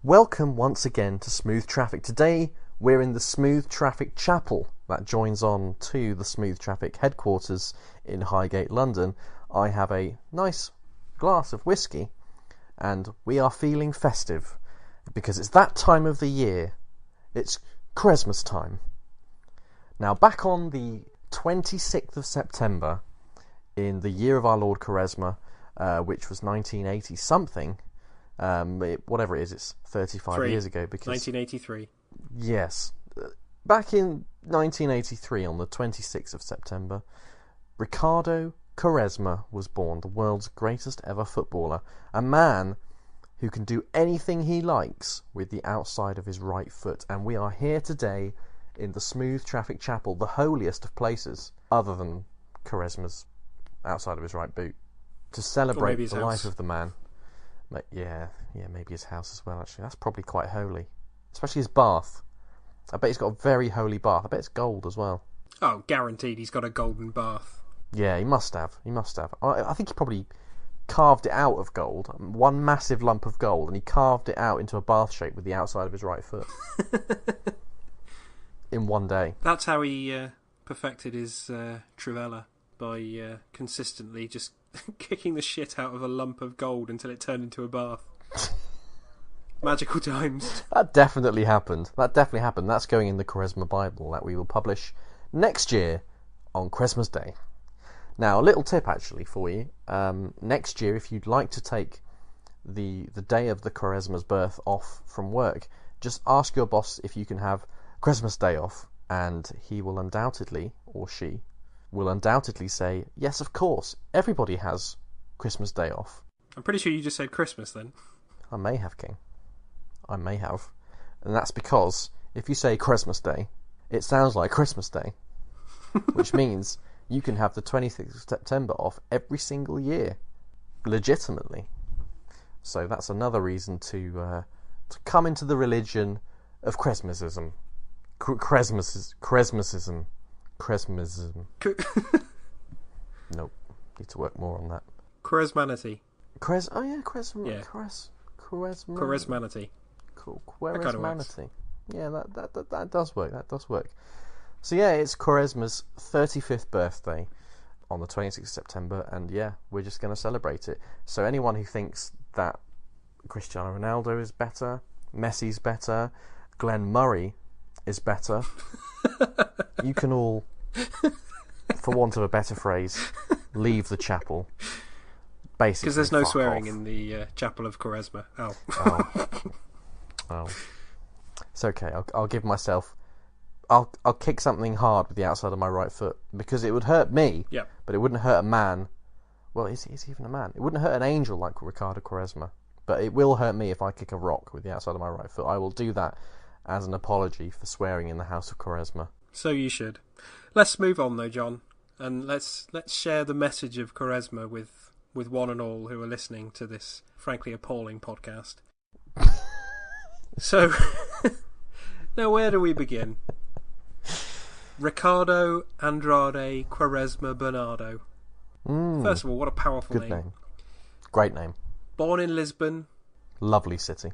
Welcome once again to Smooth Traffic. Today we're in the Smooth Traffic Chapel that joins on to the Smooth Traffic headquarters in Highgate, London. I have a nice glass of whiskey and we are feeling festive because it's that time of the year. It's Quaresmas time. Now, back on the 26th of September in the year of our Lord Quaresma, which was 1980 something, whatever it is, it's 35 years ago. Because 1983. Yes. Back in 1983, on the 26th of September, Ricardo Quaresma was born, the world's greatest ever footballer. A man who can do anything he likes with the outside of his right foot. And we are here today in the Smooth Traffic Chapel, the holiest of places, other than Quaresma's outside of his right boot, to celebrate the life of the man. Yeah, maybe his house as well, actually. That's probably quite holy. Especially his bath. I bet he's got a very holy bath. I bet it's gold as well. Oh, guaranteed he's got a golden bath. Yeah, he must have. I think he probably carved it out of gold. One massive lump of gold, and he carved it out into a bath shape with the outside of his right foot. In one day. That's how he perfected his trivella, by consistently just kicking the shit out of a lump of gold until it turned into a bath. Magical times. That definitely happened. That's going in the Quaresma Bible that we will publish next year on Christmas Day. Now, a little tip actually for you. Next year, if you'd like to take the day of the Quaresma's birth off from work, just ask your boss if you can have Christmas Day off, and he will undoubtedly, or she will undoubtedly say, yes, of course, everybody has Christmas Day off. I'm pretty sure you just said Christmas then. I may have, King. I may have. And that's because if you say Christmas Day, it sounds like Christmas Day, which means you can have the 26th of September off every single year, legitimately. So that's another reason to come into the religion of Quaresmasism. Quaresmasism. Nope. Need to work more on that. Quaresmanity. Quaresmanity. Cool. Quaresmanity. Yeah, that does work. So yeah, it's Quaresma's 35th birthday on the 26th of September, and yeah, we're just going to celebrate it. So anyone who thinks that Cristiano Ronaldo is better, Messi's better, Glenn Murray is better, you can all, for want of a better phrase, leave the chapel. Basically, because there's no swearing off. in the chapel of Quaresma. Oh. It's okay. I'll give myself. I'll kick something hard with the outside of my right foot because it would hurt me. Yeah. But it wouldn't hurt a man. Well, is he even a man? It wouldn't hurt an angel like Ricardo Quaresma. But it will hurt me if I kick a rock with the outside of my right foot. I will do that as an apology for swearing in the house of Quaresma. So you should. Let's move on though, John, and let's share the message of Quaresma with one and all who are listening to this frankly appalling podcast. So, now where do we begin? Ricardo Andrade Quaresma Bernardo. First of all, what a powerful name. Great name. Born in Lisbon. Lovely city.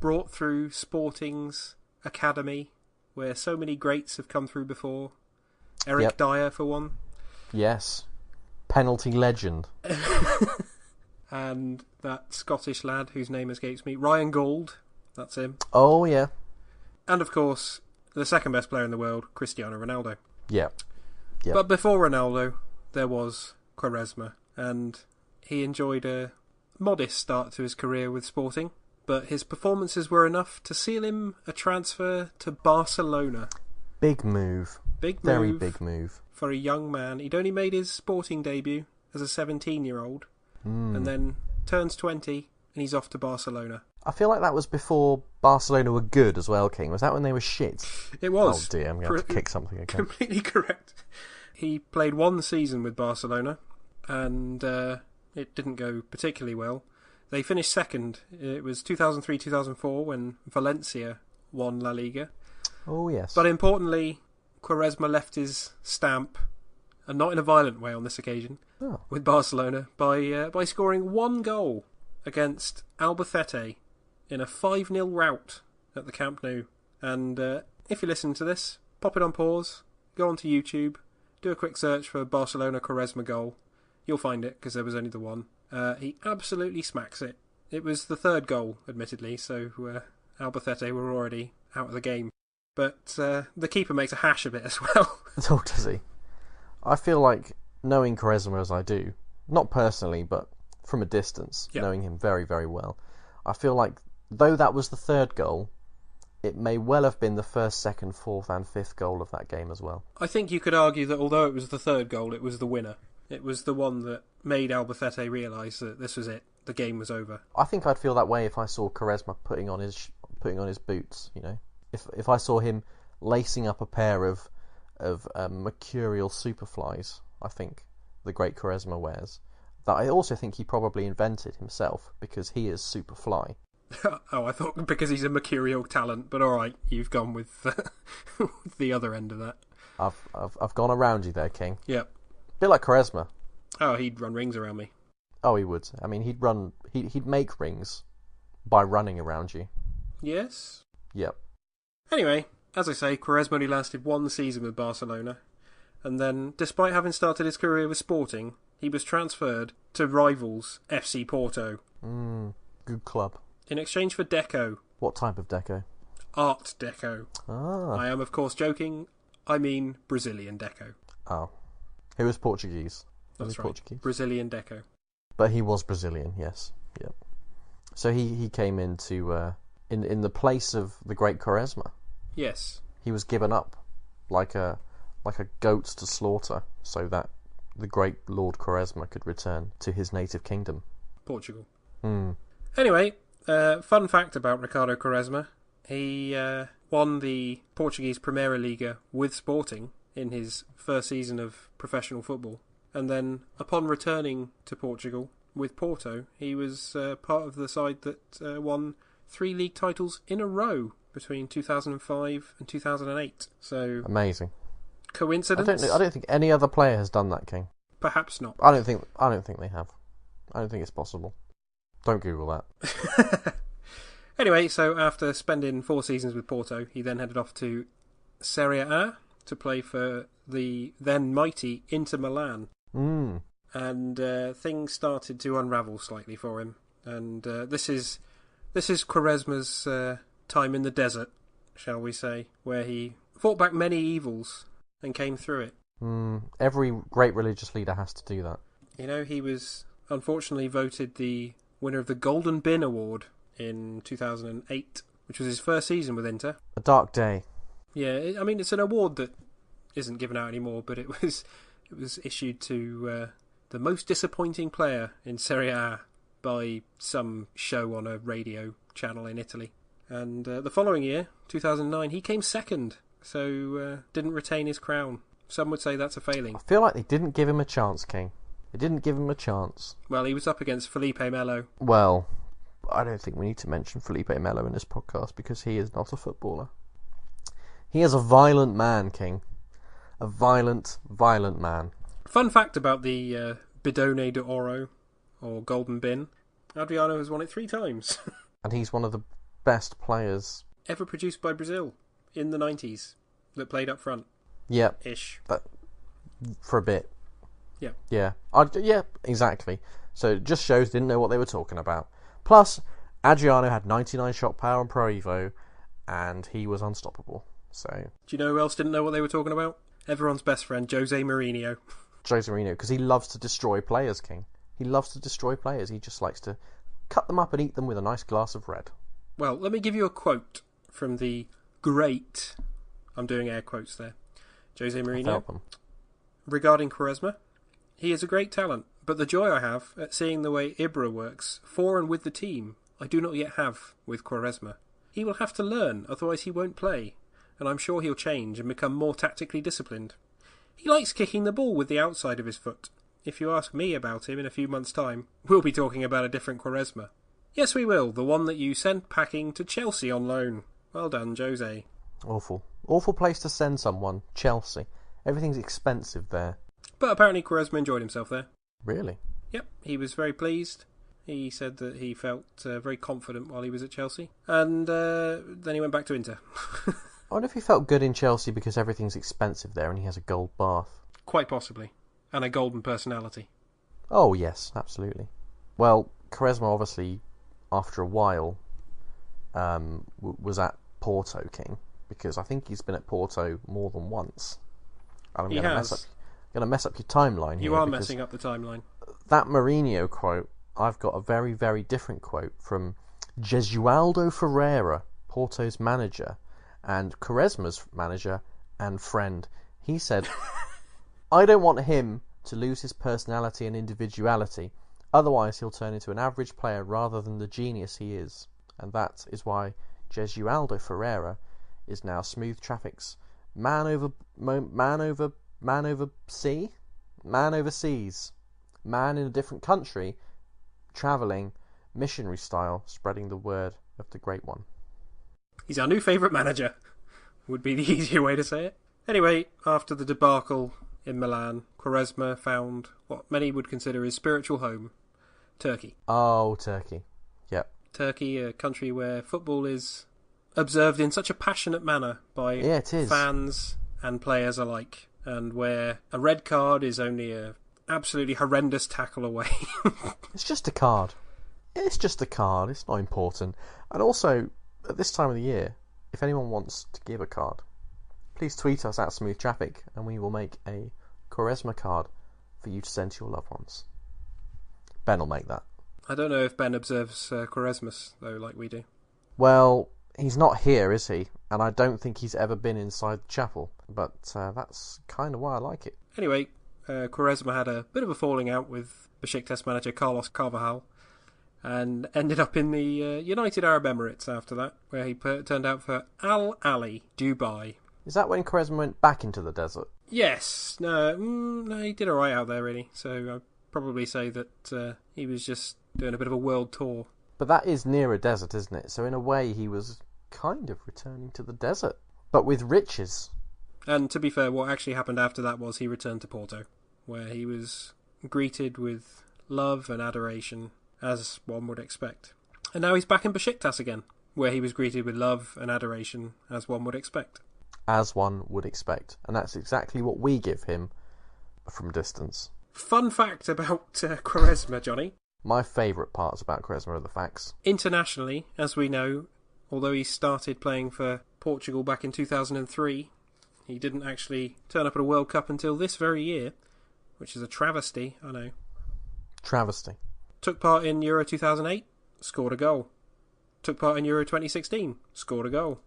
Brought through Sporting's academy, where so many greats have come through before. Eric Dyer, for one. Yes. Penalty legend. And that Scottish lad whose name escapes me, Ryan Gould. That's him. Oh, yeah. And, of course, the second best player in the world, Cristiano Ronaldo. Yeah. But before Ronaldo, there was Quaresma, and he enjoyed a modest start to his career with Sporting, but his performances were enough to seal him a transfer to Barcelona. Big move. Very big move. For a young man. He'd only made his Sporting debut as a 17-year-old, and then turns 20, and he's off to Barcelona. I feel like that was before Barcelona were good as well, King. Was that when they were shit? It was. Oh dear, I'm going to kick something again. Completely correct. He played one season with Barcelona, and it didn't go particularly well. They finished second. It was 2003-2004 when Valencia won La Liga. Oh, yes. But importantly, Quaresma left his stamp, and not in a violent way on this occasion, with Barcelona by scoring one goal against Albacete in a 5-0 rout at the Camp Nou. And if you listen to this, pop it on pause, go onto YouTube, do a quick search for Barcelona Quaresma goal. You'll find it, because there was only the one. He absolutely smacks it. It was the third goal, admittedly, so Albacete were already out of the game. But the keeper makes a hash of it as well. Oh, does he? I feel like, knowing Quaresma as I do, not personally, but from a distance, knowing him very, very well, I feel like, though that was the third goal, it may well have been the first, second, fourth and fifth goal of that game as well. I think you could argue that although it was the third goal, it was the winner. It was the one that made Albacete realise that this was it. The game was over. I think I'd feel that way if I saw Quaresma putting on his boots. You know, if I saw him lacing up a pair of mercurial superflies, I think the great Quaresma wears. That I also think he probably invented himself because he is superfly. Oh, I thought because he's a mercurial talent, but all right, you've gone with the other end of that. I've gone around you there, King. Yep. A bit like Quaresma. Oh, he'd run rings around me. Oh, he would. I mean, he'd make rings by running around you. Yes. Yep. Anyway, as I say, Quaresma only lasted one season with Barcelona, and then, despite having started his career with Sporting, he was transferred to rivals FC Porto. Good club. In exchange for Deco. What type of Deco? Art Deco. Ah. I am, of course, joking. I mean Brazilian Deco. Oh. He was Portuguese. That's right. Portuguese. Brazilian Deco. But he was Brazilian, yes. Yep. So he came into in the place of the great Quaresma. Yes. He was given up like a goat to slaughter so that the great Lord Quaresma could return to his native kingdom. Portugal. Mm. Anyway, fun fact about Ricardo Quaresma. He won the Portuguese Primeira Liga with Sporting in his first season of professional football. And then, upon returning to Portugal with Porto, he was part of the side that won 3 league titles in a row between 2005 and 2008. So amazing. Coincidence? I don't think any other player has done that, King. Perhaps not. I don't think they have. I don't think it's possible. Don't Google that. Anyway, so after spending 4 seasons with Porto, he then headed off to Serie A to play for the then mighty Inter Milan. And things started to unravel slightly for him. And this is Quaresma's time in the desert, shall we say, where he fought back many evils and came through it. Every great religious leader has to do that. You know, he was unfortunately voted the winner of the Golden Bin Award in 2008, which was his first season with Inter. A dark day. Yeah, I mean, it's an award that isn't given out anymore, but it was issued to the most disappointing player in Serie A by some show on a radio channel in Italy. And the following year, 2009, he came second, so didn't retain his crown. Some would say that's a failing. I feel like they didn't give him a chance, King. They didn't give him a chance. Well, he was up against Felipe Melo. Well, I don't think we need to mention Felipe Melo in this podcast because he is not a footballer. He is a violent man, King. A violent, violent man. Fun fact about the Bidone de Oro, or Golden Bin. Adriano has won it 3 times. And he's one of the best players ever produced by Brazil in the 90s that played up front. Yep. Ish. For a bit. Yeah. Yeah. Yeah, exactly. So it just shows they didn't know what they were talking about. Plus, Adriano had 99 shot power on Pro Evo, and he was unstoppable. So. Do you know who else didn't know what they were talking about? Everyone's best friend, Jose Mourinho. Jose Mourinho, because he loves to destroy players, King. He loves to destroy players. He just likes to cut them up and eat them with a nice glass of red. Well, let me give you a quote from the great, I'm doing air quotes there, Jose Mourinho. Regarding Quaresma, he is a great talent, but the joy I have at seeing the way Ibra works for and with the team, I do not yet have with Quaresma. He will have to learn, otherwise he won't play, and I'm sure he'll change and become more tactically disciplined. He likes kicking the ball with the outside of his foot. If you ask me about him in a few months' time, we'll be talking about a different Quaresma. Yes, we will, the one that you sent packing to Chelsea on loan. Well done, Jose. Awful. Awful place to send someone, Chelsea. Everything's expensive there. But apparently Quaresma enjoyed himself there. Really? Yep, he was very pleased. He said that he felt very confident while he was at Chelsea, and then he went back to Inter. I wonder if he felt good in Chelsea because everything's expensive there and he has a gold bath. Quite possibly. And a golden personality. Oh, yes, absolutely. Well, Quaresma obviously, after a while, was at Porto, King, because I think he's been at Porto more than once. And I'm going to mess up your timeline here. You are messing up the timeline. That Mourinho quote, I've got a very, very different quote from Jesualdo Ferreira, Porto's manager, and Quaresma's manager and friend. He said, I don't want him to lose his personality and individuality, otherwise he'll turn into an average player rather than the genius he is. And that is why Jesualdo Ferreira is now Smooth Traffic's man overseas, man in a different country, travelling, missionary style, spreading the word of the Great One. He's our new favourite manager, would be the easier way to say it. Anyway, after the debacle in Milan, Quaresma found what many would consider his spiritual home, Turkey. Oh, Turkey. Yep. Turkey, a country where football is observed in such a passionate manner by fans and players alike, and where a red card is only a absolutely horrendous tackle away. It's just a card. It's just a card. It's not important. And also, at this time of the year, if anyone wants to give a card, please tweet us at Smooth Traffic and we will make a Quaresma card for you to send to your loved ones. Ben will make that. I don't know if Ben observes Quaresmus, though, like we do. Well, he's not here, is he? And I don't think he's ever been inside the chapel. But that's kind of why I like it. Anyway, Quaresma had a bit of a falling out with Besiktas manager Carlos Carvajal and ended up in the United Arab Emirates after that, where he turned out for Al Ahly, Dubai. Is that when Quaresma went back into the desert? Yes. No, he did alright out there, really. So I'd probably say that he was just doing a bit of a world tour. But that is near a desert, isn't it? So in a way, he was kind of returning to the desert, but with riches. And to be fair, what actually happened after that was he returned to Porto, where he was greeted with love and adoration, as one would expect. And now he's back in Besiktas again, where he was greeted with love and adoration, as one would expect. As one would expect. And that's exactly what we give him from distance. Fun fact about Quaresma, Jonny. My favourite parts about Quaresma are the facts. Internationally, as we know, although he started playing for Portugal back in 2003, he didn't actually turn up at a World Cup until this very year, which is a travesty, I know. Travesty. Took part in Euro 2008, scored a goal. Took part in Euro 2016, scored a goal.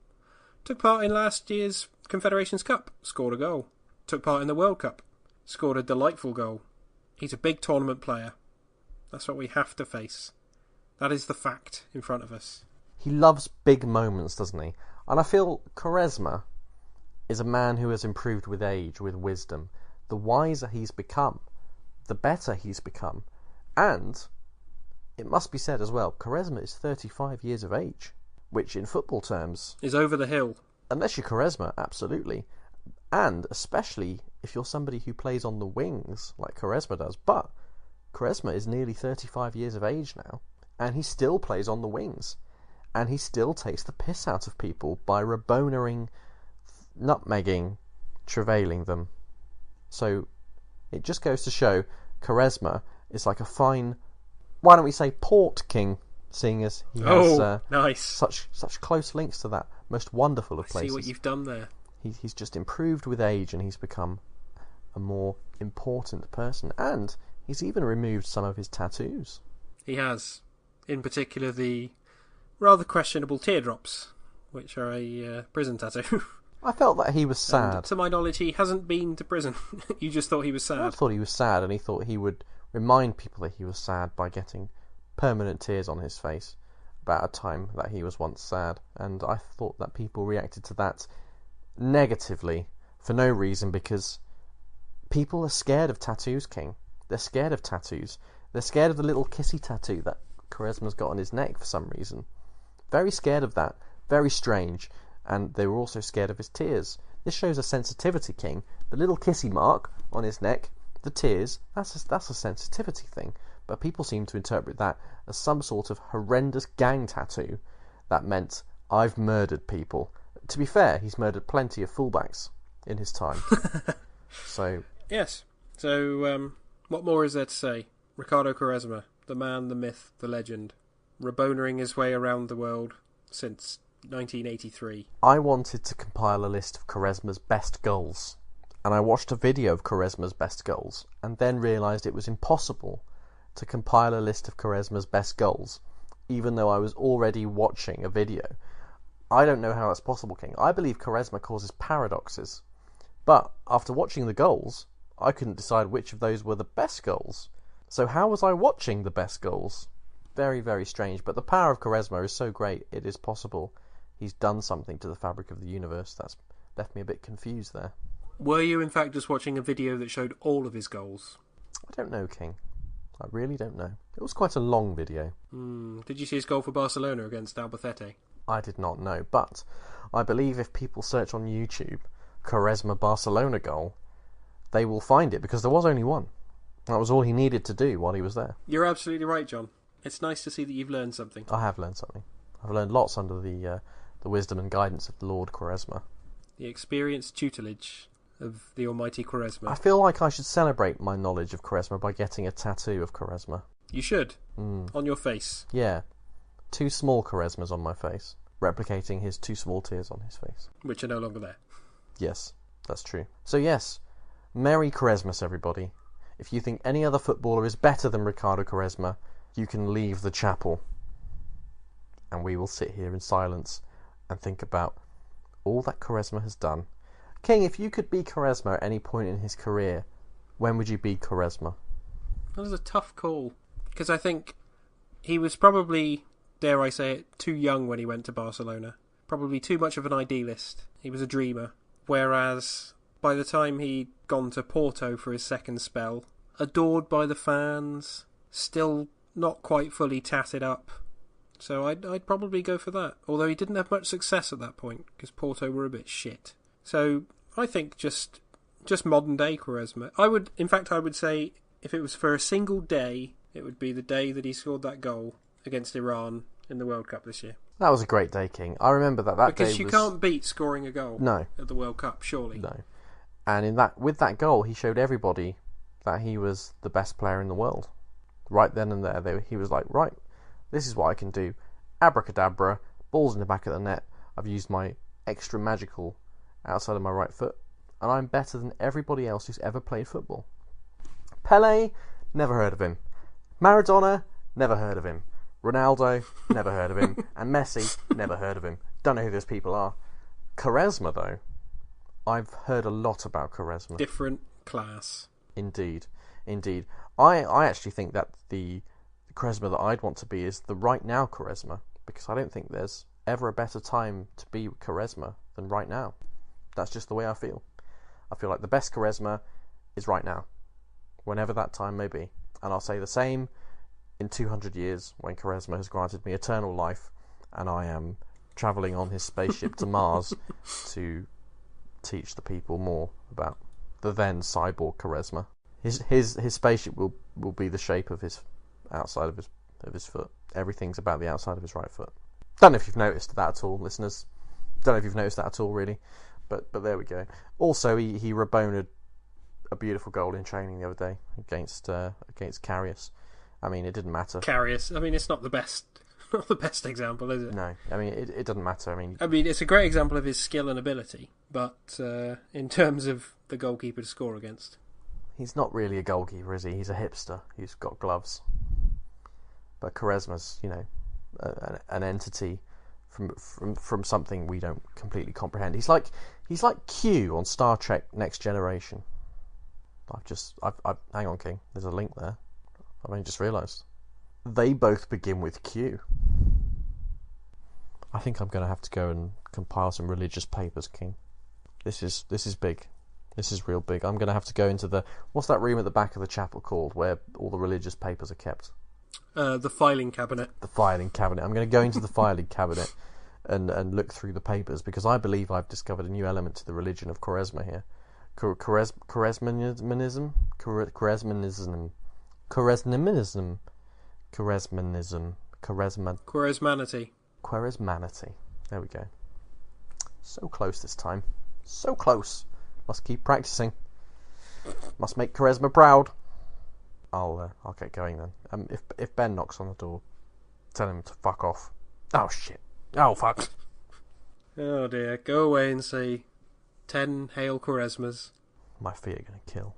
Took part in last year's Confederations Cup, scored a goal. Took part in the World Cup, scored a delightful goal. He's a big tournament player. That's what we have to face. That is the fact in front of us. He loves big moments, doesn't he? And I feel Quaresma is a man who has improved with age, with wisdom. The wiser he's become, the better he's become. And it must be said as well, Quaresma is 35 years of age, which in football terms is over the hill. Unless you're Quaresma, absolutely. And especially if you're somebody who plays on the wings, like Quaresma does. But Quaresma is nearly 35 years of age now, and he still plays on the wings. And he still takes the piss out of people by rabonering, nutmegging, travailing them. So it just goes to show Quaresma is like a fine, why don't we say port king, seeing as he has nice. such close links to that most wonderful of places. See what you've done there. He's just improved with age and he's become a more important person. And he's even removed some of his tattoos. He has. In particular, the rather questionable teardrops, which are a prison tattoo. I felt that he was sad. And to my knowledge, he hasn't been to prison. You just thought he was sad. I thought he was sad, and he thought he would remind people that he was sad by getting permanent tears on his face about a time that he was once sad. And I thought that people reacted to that negatively for no reason, because people are scared of tattoos, King. They're scared of tattoos. They're scared of the little kissy tattoo that Quaresma's got on his neck for some reason. Very scared of that. Very strange. And they were also scared of his tears. This shows a sensitivity, King. The little kissy mark on his neck, the tears, that's a sensitivity thing. but people seem to interpret that as some sort of horrendous gang tattoo that meant I've murdered people. To be fair, he's murdered plenty of fullbacks in his time. So yes. So what more is there to say? Ricardo Quaresma, the man, the myth, the legend, rabonering his way around the world since 1983. I wanted to compile a list of Quaresma's best goals, and I watched a video of Quaresma's best goals, and then realised it was impossible to compile a list of Quaresma's best goals, even though I was already watching a video. I don't know how that's possible, King. I believe Quaresma causes paradoxes, but after watching the goals, I couldn't decide which of those were the best goals. So how was I watching the best goals? Very, very strange, but the power of Quaresma is so great, it is possible he's done something to the fabric of the universe. That's left me a bit confused there. Were you in fact just watching a video that showed all of his goals? I don't know, King. I really don't know. It was quite a long video. Did you see his goal for Barcelona against Albacete? I did not know, but I believe if people search on YouTube Quaresma Barcelona goal, they will find it, because there was only one. That was all he needed to do while he was there. You're absolutely right, John. It's nice to see that you've learned something. I have learned something. I've learned lots under the wisdom and guidance of Lord Quaresma. The experienced tutelage of the almighty Quaresma. I feel like I should celebrate my knowledge of Quaresma by getting a tattoo of Quaresma. You should. On your face. Yeah. 2 small Quaresmas on my face, replicating his 2 small tears on his face. Which are no longer there. Yes, that's true. So yes, Merry Quaresmas, everybody. If you think any other footballer is better than Ricardo Quaresma, you can leave the chapel. And we will sit here in silence and think about all that Quaresma has done. King, if you could be Quaresma at any point in his career, when would you be Quaresma? That was a tough call. Because I think he was probably, dare I say it, too young when he went to Barcelona. Probably too much of an idealist. He was a dreamer. Whereas by the time he'd gone to Porto for his second spell, adored by the fans, still not quite fully tatted up. So I'd probably go for that. Although he didn't have much success at that point, because Porto were a bit shit. So I think just modern day Quaresma. I would say if it was for a single day, it would be the day that he scored that goal against Iran in the World Cup this year. That was a great day, King. I remember that day because you can't beat scoring a goal at the World Cup, surely. No. And with that goal, he showed everybody that he was the best player in the world. Right then and there, he was like, right, this is what I can do. Abracadabra, ball's in the back of the net. I've used my extra magical outside of my right foot, and I'm better than everybody else who's ever played football. Pele, never heard of him. Maradona, never heard of him. Ronaldo, never heard of him. And Messi, never heard of him. Don't know who those people are. Quaresma, though, I've heard a lot about Quaresma. Different class. Indeed. I actually think that the Quaresma that I'd want to be is the right now Quaresma, because I don't think there's ever a better time to be Quaresma than right now. That's just the way I feel. I feel like the best Quaresma is right now, whenever that time may be. And I'll say the same in 200 years when Quaresma has granted me eternal life and I am travelling on his spaceship to Mars to teach the people more about the then cyborg Quaresma. His spaceship will be the shape of his outside of his foot. Everything's about the outside of his right foot. Don't know if you've noticed that at all, listeners. Don't know if you've noticed that at all, really. But there we go. Also, he raboned a beautiful goal in training the other day against Karius. I mean, it didn't matter. Karius. I mean, it's not the best example, is it? No. I mean, it doesn't matter. I mean, it's a great example of his skill and ability, but in terms of the goalkeeper to score against, he's not really a goalkeeper, is he? He's a hipster who's got gloves. But Quaresma's, an entity from something we don't completely comprehend. He's like Q on Star Trek Next Generation. I've hang on, King. There's a link there. I've only just realised. They both begin with Q. I think I'm going to have to go and compile some religious papers, King. This is big. This is real big. I'm going to have to go into what's that room at the back of the chapel called, where all the religious papers are kept? The filing cabinet. The filing cabinet. I'm going to go into the filing cabinet and look through the papers, because I believe I've discovered a new element to the religion of Quaresma here. Quaresmanism. Quaresmanism. Quaresmanity. There we go. So close this time. So close. Must keep practicing. Must make Quaresma proud. I'll get going then. If Ben knocks on the door, tell him to fuck off. Oh shit. Oh fuck. Oh dear. Go away and say 10 Hail Quaresmas. My feet are gonna kill.